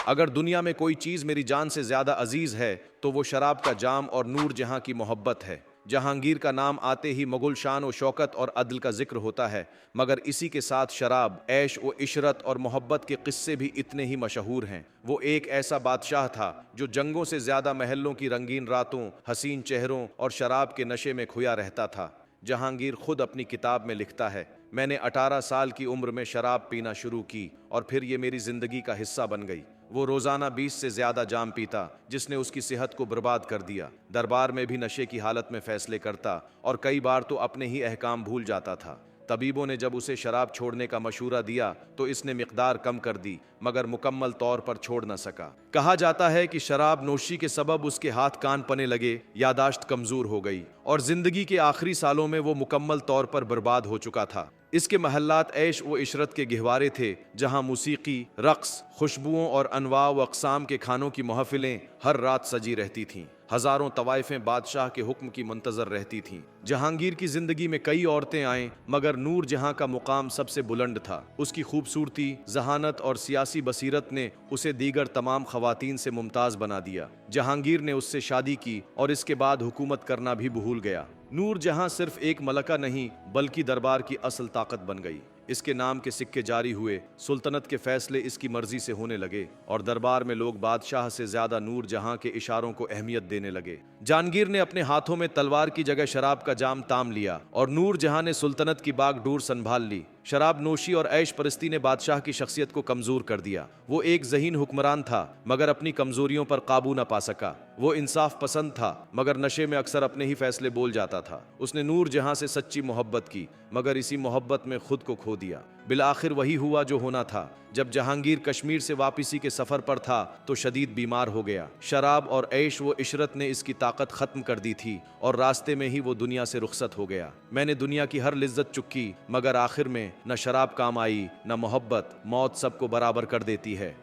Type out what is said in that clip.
अगर दुनिया में कोई चीज़ मेरी जान से ज़्यादा अजीज़ है तो वो शराब का जाम और नूर जहां की मोहब्बत है। जहांगीर का नाम आते ही मुगल शान व शौकत और अदल का जिक्र होता है, मगर इसी के साथ शराब, ऐश व इशरत और मोहब्बत के किस्से भी इतने ही मशहूर हैं। वो एक ऐसा बादशाह था जो जंगों से ज़्यादा महलों की रंगीन रातों, हसीन चेहरों और शराब के नशे में खोया रहता था। जहांगीर खुद अपनी किताब में लिखता है, मैंने 18 साल की उम्र में शराब पीना शुरू की और फिर ये मेरी ज़िंदगी का हिस्सा बन गई। वो रोज़ाना 20 से ज़्यादा जाम पीता, जिसने उसकी सेहत को बर्बाद कर दिया। दरबार में भी नशे की हालत में फ़ैसले करता और कई बार तो अपने ही अहकाम भूल जाता था। तबीबों ने जब उसे शराब छोड़ने का मशूरा दिया तो इसने मिकदार कम कर दी, मगर मुकम्मल तौर पर छोड़ न सका। कहा जाता है कि शराब नोशी के सबब उसके हाथ कान पने लगे, यादाश्त कमज़ोर हो गई और ज़िंदगी के आखिरी सालों में वो मुकम्मल तौर पर बर्बाद हो चुका था। इसके महल्लात ऐश व इशरत के गहवारे थे, जहाँ मूसीकी, रक्स, खुशबुओं और अनवा व अक़साम के खानों की महफिलें हर रात सजी रहती थीं। हज़ारों तवाइफें बादशाह के हुक्म की मुंतज़र रहती थीं। जहांगीर की ज़िंदगी में कई औरतें आएँ, मगर नूर जहां का मुकाम सबसे बुलंद था। उसकी खूबसूरती, जहानत और सियासी बसीरत ने उसे दीगर तमाम ख़वातीन से मुमताज़ बना दिया। जहांगीर ने उससे शादी की और इसके बाद हुकूमत करना भी भूल गया। नूर जहां सिर्फ एक मलका नहीं बल्कि दरबार की असल ताकत बन गई। इसके नाम के सिक्के जारी हुए, सुल्तनत के फैसले इसकी मर्जी से होने लगे और दरबार में लोग बादशाह से ज्यादा नूर जहां के इशारों को अहमियत देने लगे। जहांगीर ने अपने हाथों में तलवार की जगह शराब का जाम ताम लिया और नूर जहां ने सुल्तनत की बागडोर संभाल ली। शराब नोशी और ऐश परस्ती ने बादशाह की शख्सियत को कमजोर कर दिया। वो एक ज़हीन हुक्मरान था मगर अपनी कमजोरियों पर काबू न पा सका। वो इंसाफ पसंद था मगर नशे में अक्सर अपने ही फैसले बोल जाता था। उसने नूर जहां से सच्ची मोहब्बत की मगर इसी मोहब्बत में खुद को खो दिया। बिलाखिर वही हुआ जो होना था। जब जहांगीर कश्मीर से वापसी के सफर पर था तो शदीद बीमार हो गया। शराब और ऐश व इशरत ने इसकी ताकत खत्म कर दी थी और रास्ते में ही वो दुनिया से रुखसत हो गया। मैंने दुनिया की हर लिज्जत चुक्की मगर आखिर में न शराब काम आई न मोहब्बत। मौत सबको बराबर कर देती है।